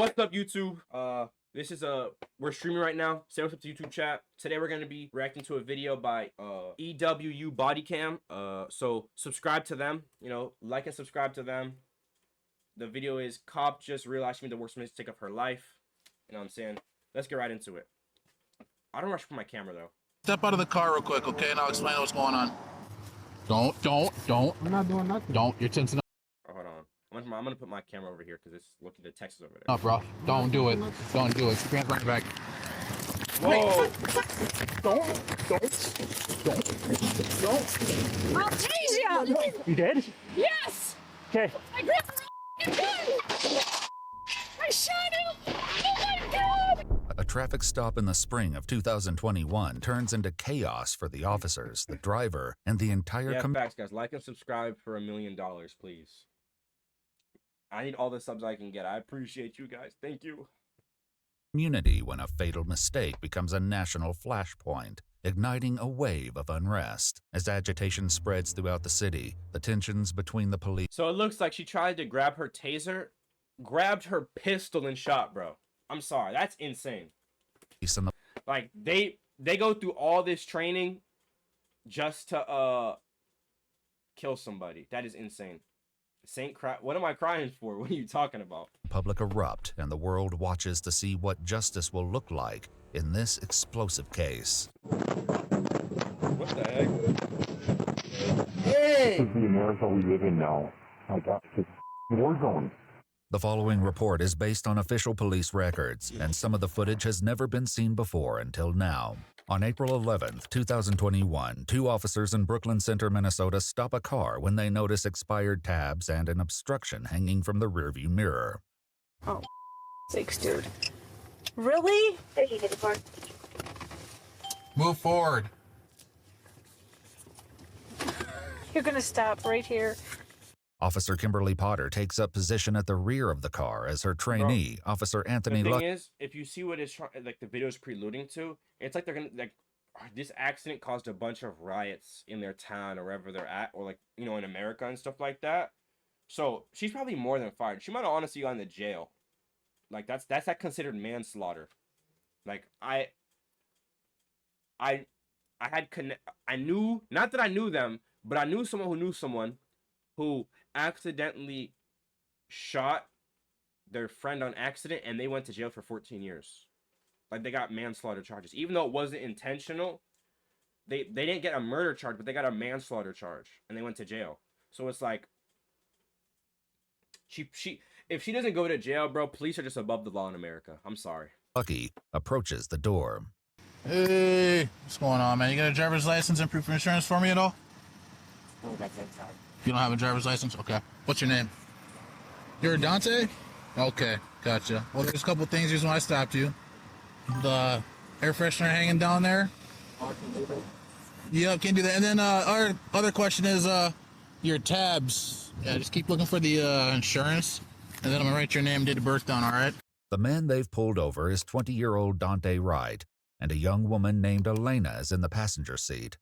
What's up, YouTube? This is we're streaming right now. Say what's up to YouTube chat. Today we're gonna be reacting to a video by EWU Bodycam. So subscribe to them. You know, like and subscribe to them. The video is cop just realized she made the worst mistake of her life. You know what I'm saying? Let's get right into it. I don't rush for my camera though. Step out of the car real quick, okay? And I'll explain what's going on. Don't. I'm not doing nothing. Don't. You're tensing up. Oh, hold on. I'm gonna put my camera over here because it's looking the text is over there. No, bro. Don't do it. Don't do it. Keep your hands right back. Whoa! Don't. I'll tease you! You did? Yes! Okay. I grabbed the gun! I shot him! Oh my god! A traffic stop in the spring of 2021 turns into chaos for the officers, the driver, and the entire Yeah, facts, guys. Like and subscribe for $1 million, please. I need all the subs I can get. I appreciate you guys. Thank you. community when a fatal mistake becomes a national flashpoint, igniting a wave of unrest. As agitation spreads throughout the city, the tensions between the police So it looks like she tried to grab her taser, grabbed her pistol, and shot, bro. I'm sorry. That's insane. and the Like, they go through all this training just to kill somebody. That is insane. Saint crap. What am I crying for? What are you talking about? public erupt, and the world watches to see what justice will look like in this explosive case. What the heck? This is the America we live in now. My God, it's a war zone. The following report is based on official police records, and some of the footage has never been seen before until now. On April 11th, 2021, two officers in Brooklyn Center, Minnesota stop a car when they notice expired tabs and an obstruction hanging from the rearview mirror. Oh, sakes, dude. Really? Move forward. You're gonna stop right here. Officer Kimberly Potter takes up position at the rear of the car as her trainee, Officer Anthony The thing Luck. is, if you see what it's like the video is preluding to, it's like they're gonna like this accident caused a bunch of riots in their town or wherever they're at, or like, you know, in America and stuff like that. So she's probably more than fired. She might have honestly gone to jail. Like that's that considered manslaughter. Like I knew, not that I knew them, but I knew someone who knew someone who accidentally shot their friend on accident, and they went to jail for 14 years. Like, they got manslaughter charges. Even though it wasn't intentional, they didn't get a murder charge, but they got a manslaughter charge, and they went to jail. So it's like, if she doesn't go to jail, bro, police are just above the law in America. I'm sorry. Lucky approaches the door. Hey, what's going on, man? You got a driver's license and proof of insurance for me at all? You don't have a driver's license? Okay. What's your name? You're Dante? Okay, gotcha. Well, there's a couple things. Here's why I stopped you. The air freshener hanging down there. Yep, can't do that. And then our other question is your tabs. Yeah, just keep looking for the insurance, and then I'm gonna write your name, date of birth down. All right? The man they've pulled over is 20-year-old Dante Wright, and a young woman named Elena is in the passenger seat.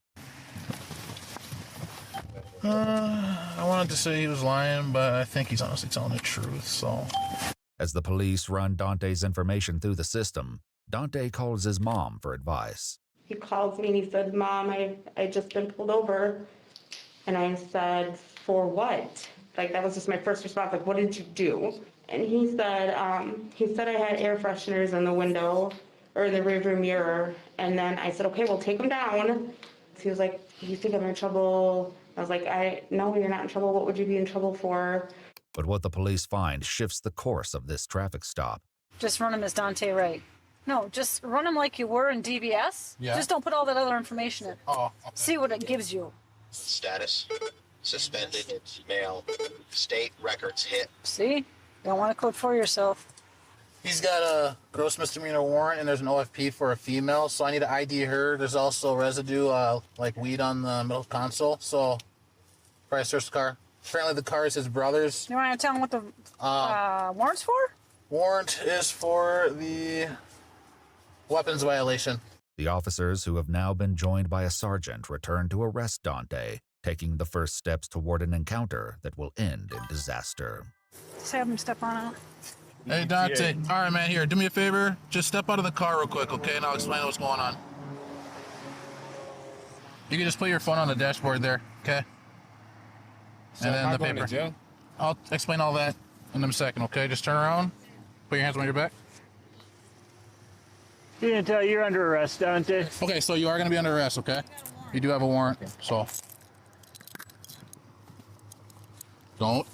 I wanted to say he was lying, but I think he's honestly telling the truth. So, As the police run Dante's information through the system, Dante calls his mom for advice. He calls me and he said, "Mom, I just been pulled over." And I said, "For what?" Like, that was just my first response. Like, what did you do? And he said I had air fresheners in the window or in the rearview mirror. And then I said, "Okay, well, take them down." He was like, "You think I'm in trouble?" I was like, "No, you're not in trouble. What would you be in trouble for?" But what the police find shifts the course of this traffic stop. Just run him as Dante Wright. No, just run him like you were in DBS. Yeah. Just don't put all that other information in. oh, okay. See what it gives you. Status suspended, mail, state records hit. See? Don't want to code for yourself. He's got a gross misdemeanor warrant, and there's an OFP for a female, so I need to ID her. There's also residue, like weed on the middle console, so probably search the car. Apparently the car is his brother's. You want to tell him what the warrant's for? Warrant is for the weapons violation. The officers, who have now been joined by a sergeant, return to arrest Dante, taking the first steps toward an encounter that will end in disaster. Just have him step on out. Hey, Dante. All right, man, here, do me a favor. Just step out of the car real quick, okay? And I'll explain what's going on. You can just put your phone on the dashboard there, okay? So and then am I the going paper. to jail? I'll explain all that in a second, okay? Just turn around. Put your hands on your back. You didn't tell you're under arrest, Dante. Okay, so you are going to be under arrest, okay? You do have a warrant, so. Don't.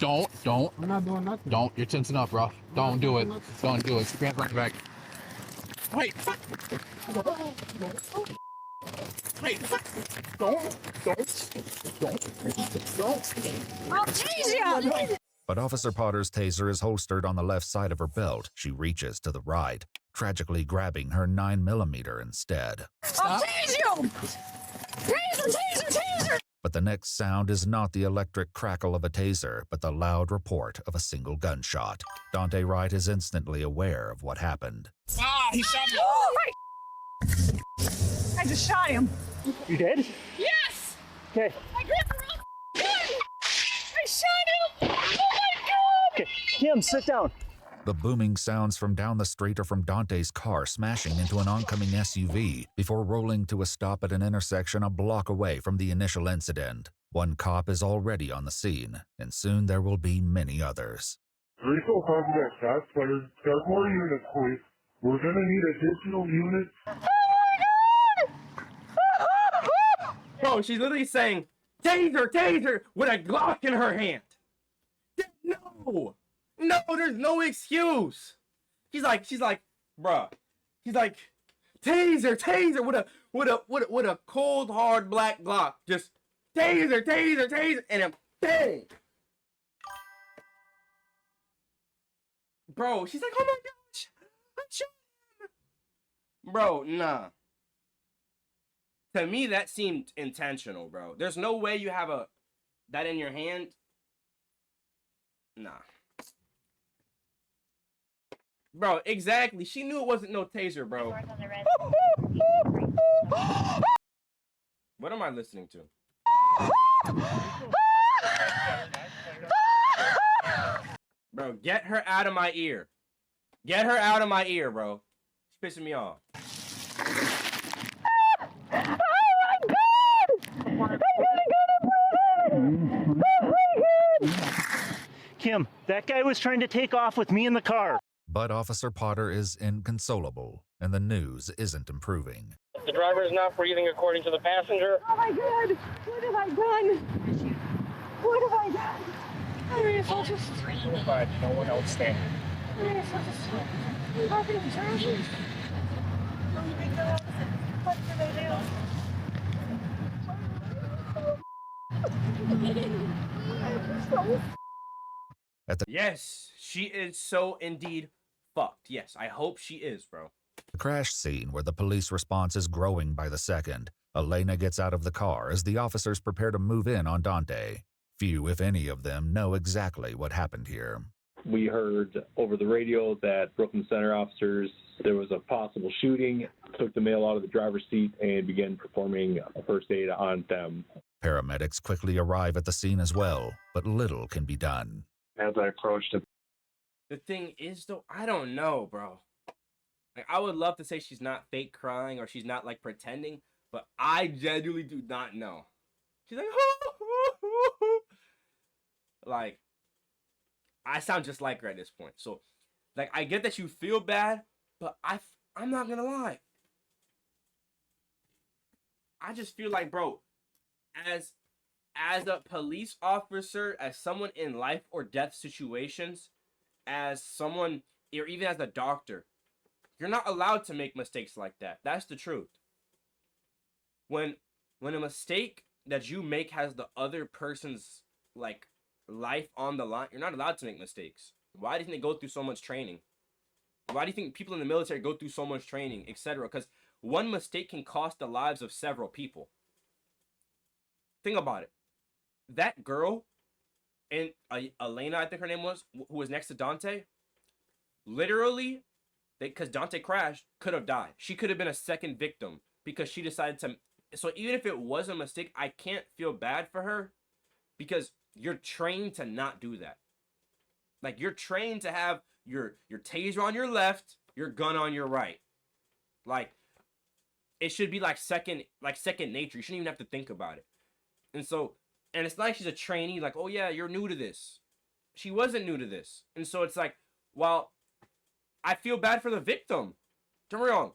I'm not doing nothing. Don't. You're tensing up, bro. Don't do it. Don't do it. Keep your hands on your back. Wait. Wait. Don't. I'll tease you! But Officer Potter's taser is holstered on the left side of her belt. She reaches to the right, tragically grabbing her 9mm instead. I'll tease you! Taser, taser, taser! But the next sound is not the electric crackle of a taser, but the loud report of a single gunshot. Dante Wright is instantly aware of what happened. Ah, he shot me. Oh, I just shot him. You did? Yes! Okay. I grabbed the wrong gun! I shot him! Oh my god! Okay. Kim, sit down. The booming sounds from down the street are from Dante's car smashing into an oncoming SUV before rolling to a stop at an intersection a block away from the initial incident. One cop is already on the scene, and soon there will be many others. Lethal combat shots fired. Start more units, please. We're gonna need additional units. Bro, she's literally saying, taser, taser, with a Glock in her hand. No, there's no excuse. She's like, bruh. He's like, taser, taser, with a cold hard black Glock. Just taser, taser, taser, and then bang. Bro, she's like, oh my gosh, I shot him. Bro, nah. To me, that seemed intentional, bro. There's no way you have that in your hand. Nah. Bro, exactly. She knew it wasn't no taser, bro. What am I listening to? Bro, get her out of my ear. Get her out of my ear, bro. She's pissing me off. Kim, that guy was trying to take off with me in the car. But Officer Potter is inconsolable, and the news isn't improving. The driver is not breathing according to the passenger. Oh my god! What have I done? What have I done? I mean, if I'll just... But no one else there. I mean, if I'll just... I'll be terrible. What did I do? Yes, she is so indeed fucked. Yes, I hope she is, bro. The crash scene where the police response is growing by the second. Elena gets out of the car as the officers prepare to move in on Dante. Few, if any of them, know exactly what happened here. We heard over the radio that Brooklyn Center officers, there was a possible shooting, took the male out of the driver's seat and began performing a first aid on them. Paramedics quickly arrive at the scene as well, but little can be done. As I approached him, The thing is, though, I don't know, bro. Like, I would love to say she's not fake crying or she's not, like, pretending, but I genuinely do not know. She's like, like, I sound just like her at this point. So, like, I get that you feel bad, but I'm not gonna lie. I just feel like, bro, as a police officer, as someone in life or death situations, as someone, or even as a doctor, you're not allowed to make mistakes like that. That's the truth. When a mistake that you make has the other person's, like, life on the line, you're not allowed to make mistakes. Why do you think they go through so much training? Why do you think people in the military go through so much training, etc.? Because one mistake can cost the lives of several people. Think about it. That girl, and Elena, I think her name was, who was next to Dante, literally, because Dante crashed, could have died. She could have been a second victim because she decided to. So even if it was a mistake, I can't feel bad for her because you're trained to not do that. Like, you're trained to have your taser on your left, your gun on your right. Like, it should be like second nature. You shouldn't even have to think about it. And so, and it's not like she's a trainee, like, oh yeah, you're new to this. She wasn't new to this. And so it's like, well, I feel bad for the victim. Don't get me wrong.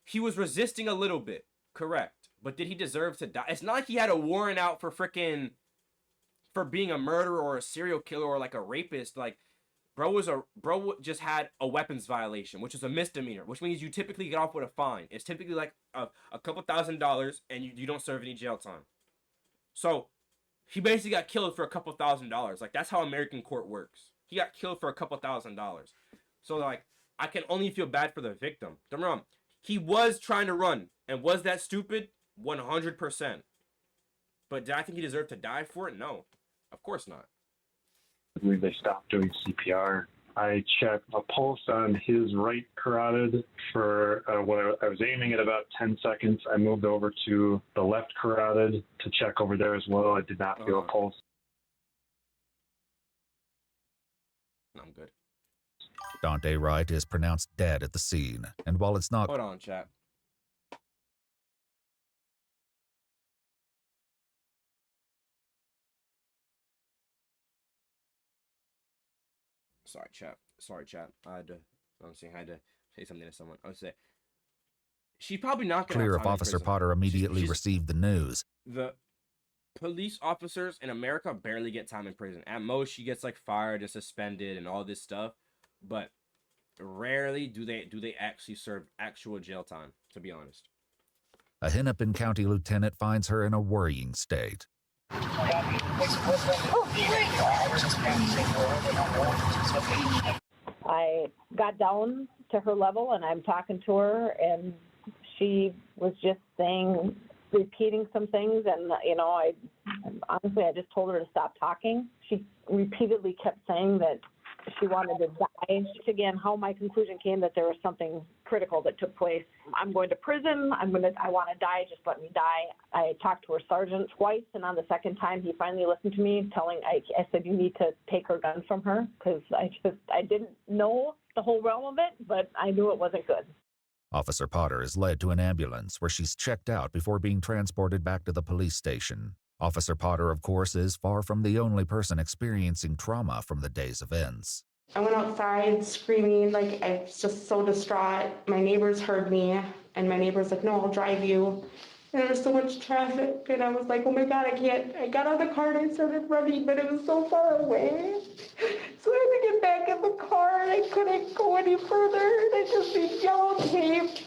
He was resisting a little bit, correct. But did he deserve to die? It's not like he had a warrant out for being a murderer or a serial killer or like a rapist. Like, bro just had a weapons violation, which is a misdemeanor, which means you typically get off with a fine. It's typically like a couple $1,000s and you don't serve any jail time. So he basically got killed for a couple $1,000s. Like, that's how American court works. He got killed for a couple $1,000. So like, I can only feel bad for the victim. Don't get me wrong. He was trying to run, and was that stupid? 100%. But did I think he deserved to die for it? No, of course not. I believe they stopped doing CPR. I checked a pulse on his right carotid for when I was aiming at about 10 seconds. I moved over to the left carotid to check over there as well. I did not feel a pulse. I'm good. Dante Wright is pronounced dead at the scene, and while it's not... Hold on, chat. Sorry, chat. I had to say something to someone. I would say, she's probably not going to clear if Officer Potter immediately received the news. The police officers in America barely get time in prison. At most, she gets like fired and suspended and all this stuff, but rarely do they actually serve actual jail time, to be honest. A Hennepin County lieutenant finds her in a worrying state. I got down to her level and I'm talking to her, and she was just repeating some things, and I just told her to stop talking. She repeatedly kept saying that she wanted to die. Again, how my conclusion came that there was something critical that took place. I'm going to prison. I want to die. Just let me die. I talked to her sergeant twice, and on the second time, he finally listened to me, I said, you need to take her gun from her, because I didn't know the whole realm of it, but I knew it wasn't good. Officer Potter is led to an ambulance where she's checked out before being transported back to the police station. Officer Potter, of course, is far from the only person experiencing trauma from the day's events. I went outside screaming, like, I was just so distraught. My neighbors heard me, and my neighbor's like, no, I'll drive you. And there was so much traffic, and I was like, oh my God, I can't. I got out of the car and I started running, but it was so far away. So I had to get back in the car, and I couldn't go any further, and I just see yellow tape.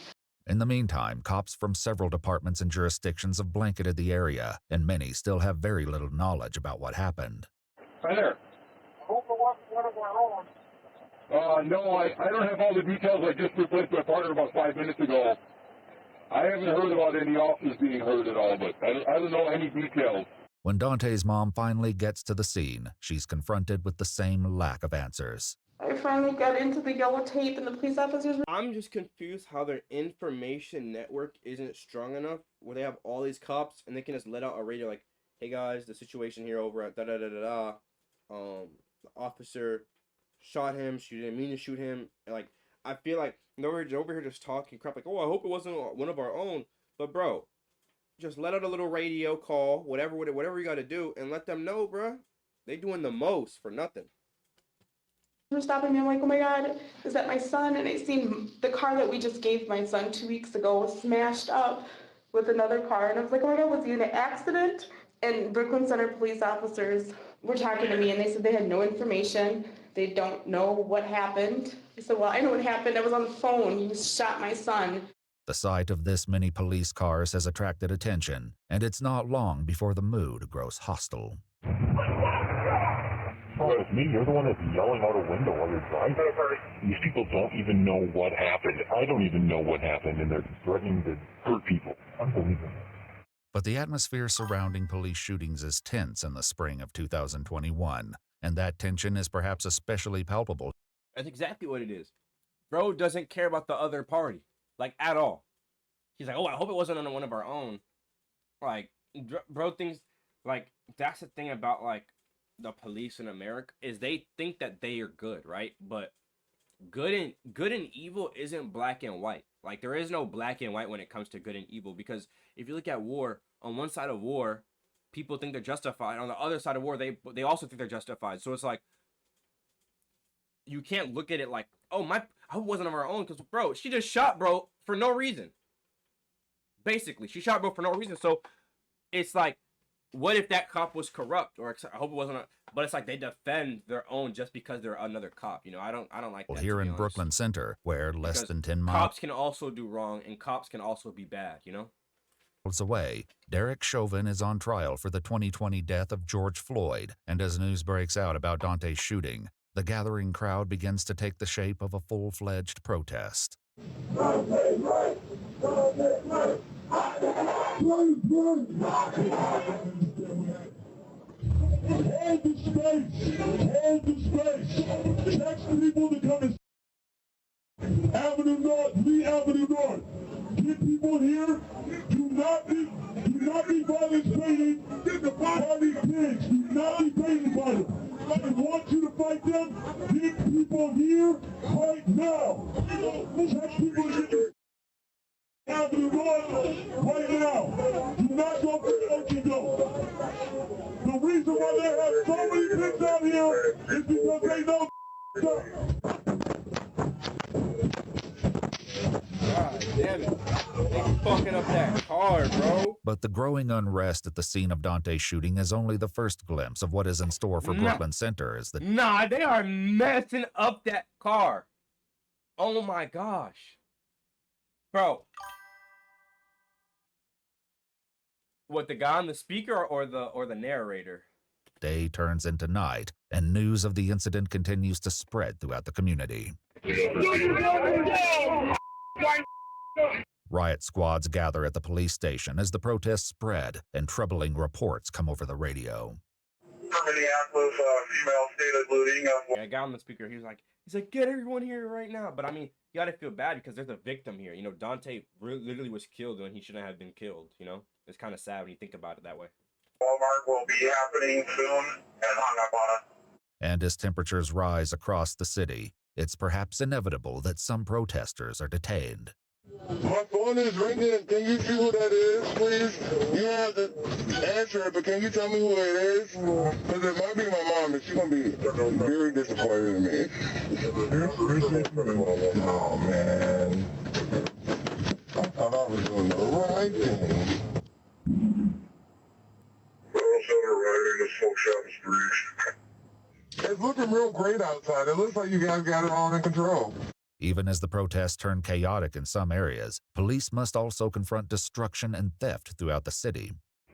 In the meantime, cops from several departments and jurisdictions have blanketed the area, and many still have very little knowledge about what happened. Hi there. No, I don't have all the details. I just replaced my partner about 5 minutes ago. I haven't heard about any officers being hurt at all, but I don't know any details. When Dante's mom finally gets to the scene, she's confronted with the same lack of answers. I finally got into the yellow tape, and the police officers... I'm just confused how their information network isn't strong enough where they have all these cops and they can just let out a radio like, hey guys, the situation here over at da-da-da-da-da. The officer shot him. She didn't mean to shoot him. And like, I feel like they're over here just talking crap like, oh, I hope it wasn't one of our own. But bro, just let out a little radio call, whatever you got to do, and let them know, bro. They doing the most for nothing. Were stopping me. I'm like, oh my God, is that my son? And it seemed the car that we just gave my son 2 weeks ago was smashed up with another car. And I was like, oh my God, was he in an accident? And Brooklyn Center police officers were talking to me, and they said they had no information. They don't know what happened. I said, well, I know what happened. I was on the phone. He shot my son. The sight of this many police cars has attracted attention, and it's not long before the mood grows hostile. Oh, it's me. You're the one that's yelling out a window while you're driving. These people don't even know what happened. I don't even know what happened, and they're threatening to hurt people. Unbelievable. But the atmosphere surrounding police shootings is tense in the spring of 2021, and that tension is perhaps especially palpable. That's exactly what it is. Bro doesn't care about the other party, like, at all. He's like, oh, I hope it wasn't on one of our own. Like, bro thinks, like, that's the thing about, like, the police in America is they think that they are good, right? But good and evil isn't black and white. Like there is no black and white when it comes to good and evil, because if you look at war, on one side of war, people think they're justified. On the other side of war, they also think they're justified. So it's like you can't look at it like, oh, I wasn't on our own, because bro, she just shot bro for no reason. Basically, she shot bro for no reason. So it's like, what if that cop was corrupt? Or I hope it wasn't. But it's like they defend their own just because they're another cop. You know, I don't like that. Here in Brooklyn Center, where less than 10 miles cops can also do wrong, and cops can also be bad. You know. away, Derek Chauvin is on trial for the 2020 death of George Floyd, and as news breaks out about Dante's shooting, the gathering crowd begins to take the shape of a full-fledged protest. Hold the space! Hold the space! Text people to come and Avenue North, Lee Avenue North. Get people here. Do not be violence painted by these pigs. Do not be painted by them. I want you to fight them. Get people here right now. Text people to get Avenue North right now. Do not go for Ocho. The reason why they have so many pigs out here is because they know. God damn it. They fucking up that car, bro. But the growing unrest at the scene of Dante's shooting is only the first glimpse of what is in store for Brooklyn Center as the... Nah, they are messing up that car. Oh my gosh. Bro. What, the guy on the speaker or the narrator? Day turns into night, and news of the incident continues to spread throughout the community. Riot squads gather at the police station as the protests spread, and troubling reports come over the radio. Minneapolis, female stated looting of... Yeah, guy on the speaker, he's like, get everyone here right now. But I mean, you gotta feel bad because there's a victim here. You know, Dante literally was killed when he shouldn't have been killed, you know? It's kind of sad when you think about it that way. Walmart will be happening soon and hung up on it. And as temperatures rise across the city, it's perhaps inevitable that some protesters are detained. My phone is ringing. Can you see who that is, please? You don't have to answer it, but can you tell me who it is? Because it might be my mom, and she's going to be very disappointed in me. Oh, man. I thought I was doing the right thing. It's looking real great outside. It looks like you guys got it all in control. Even as the protests turn chaotic in some areas, police must also confront destruction and theft throughout the city.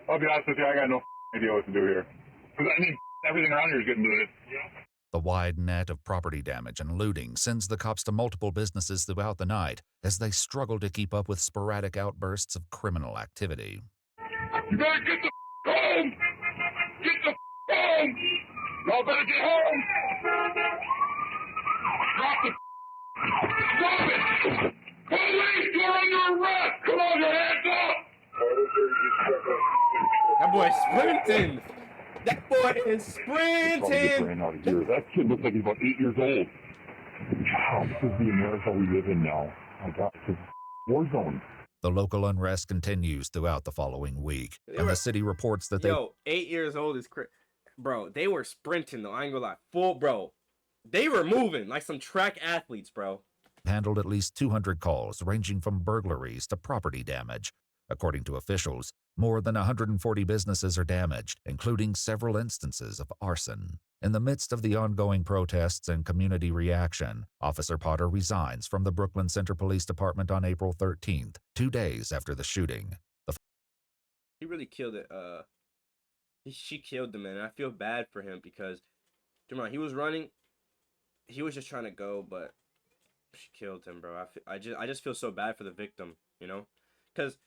I'll be honest with you, I got no idea what to do here. Because I mean, everything around here is getting looted. The wide net of property damage and looting sends the cops to multiple businesses throughout the night as they struggle to keep up with sporadic outbursts of criminal activity. You better get the home! Get the home! Y'all better get home! Drop the Stop it! Police, you're under arrest! Come on, your hands up! That boy's sprinting! That boy is sprinting! Ran out of here. That kid looks like he's about 8 years old. Wow, this is the America we live in now. My God, it's a war zone. The local unrest continues throughout the following week, and the city reports that 8 years old is crazy. Bro, they were sprinting though, I ain't gonna lie. Full, bro. They were moving like some track athletes, bro. Handled at least 200 calls ranging from burglaries to property damage. According to officials, more than 140 businesses are damaged, including several instances of arson. In the midst of the ongoing protests and community reaction, Officer Potter resigns from the Brooklyn Center Police Department on April 13th, 2 days after the shooting. He really killed it. She killed him, and I feel bad for him because, he was running. He was just trying to go, but she killed him, bro. I just feel so bad for the victim, you know? Because,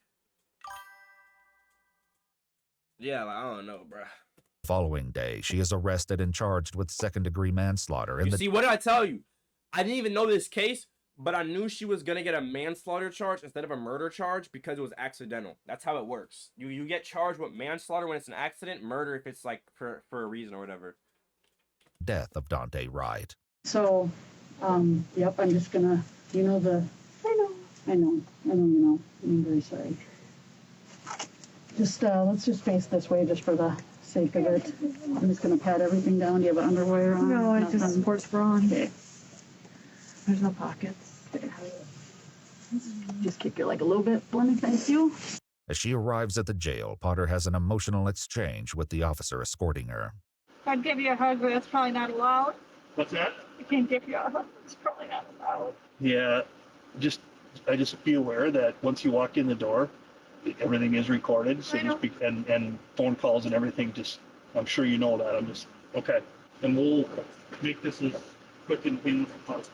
yeah, like, I don't know, bro. The following day, she is arrested and charged with second-degree manslaughter. See, what did I tell you? I didn't even know this case, but I knew she was going to get a manslaughter charge instead of a murder charge because it was accidental. That's how it works. You get charged with manslaughter when it's an accident, murder if it's, like, for a reason or whatever. death of Dante Wright. So, yep, I'm just gonna, I know, you know, I'm very sorry. Just, let's just face this way just for the sake of it. I'm just gonna pat everything down. Do you have underwear on? No, it's just Nothing? sports bra on. Okay. There's no pockets. Okay. Just kick your leg a little bit for me, thank you. As she arrives at the jail, Potter has an emotional exchange with the officer escorting her. I'd give you a hug, but that's probably not allowed. What's that? I can't give you a hug. It's probably not allowed. Yeah, I just be aware that once you walk in the door, everything is recorded. So just and phone calls and everything. Just I'm sure you know that. I'm just okay, and we'll make this as quick and painless as possible.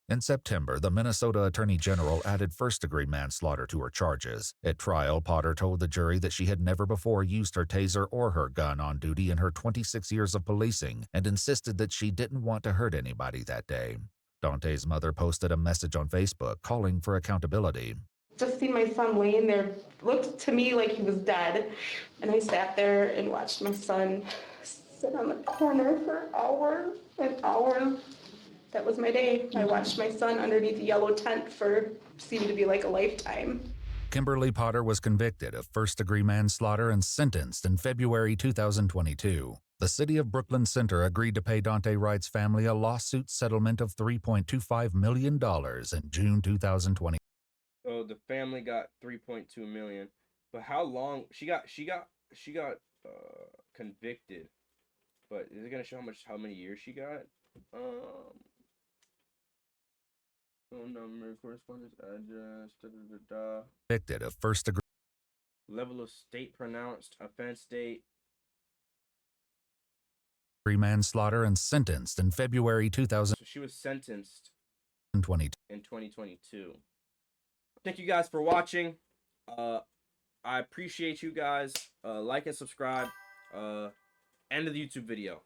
In September, the Minnesota Attorney General added first-degree manslaughter to her charges. At trial, Potter told the jury that she had never before used her taser or her gun on duty in her 26 years of policing and insisted that she didn't want to hurt anybody that day. Dante's mother posted a message on Facebook calling for accountability. Just see my son laying there, looked to me like he was dead. And I sat there and watched my son sit on the corner for hours and hours. That was my day. I watched my son underneath the yellow tent for seemed to be like a lifetime. Kimberly Potter was convicted of first-degree manslaughter and sentenced in February 2022. The city of Brooklyn Center agreed to pay Dante Wright's family a lawsuit settlement of $3.25 million in June 2020. So the family got 3.2 million. But how long she got convicted. But is it gonna show how many years she got? Phone number, correspondence address, Convicted of first-degree level of state pronounced offense date. manslaughter and sentenced in February 2022. So she was sentenced in 2022. Thank you guys for watching. I appreciate you guys. Like and subscribe. End of the YouTube video.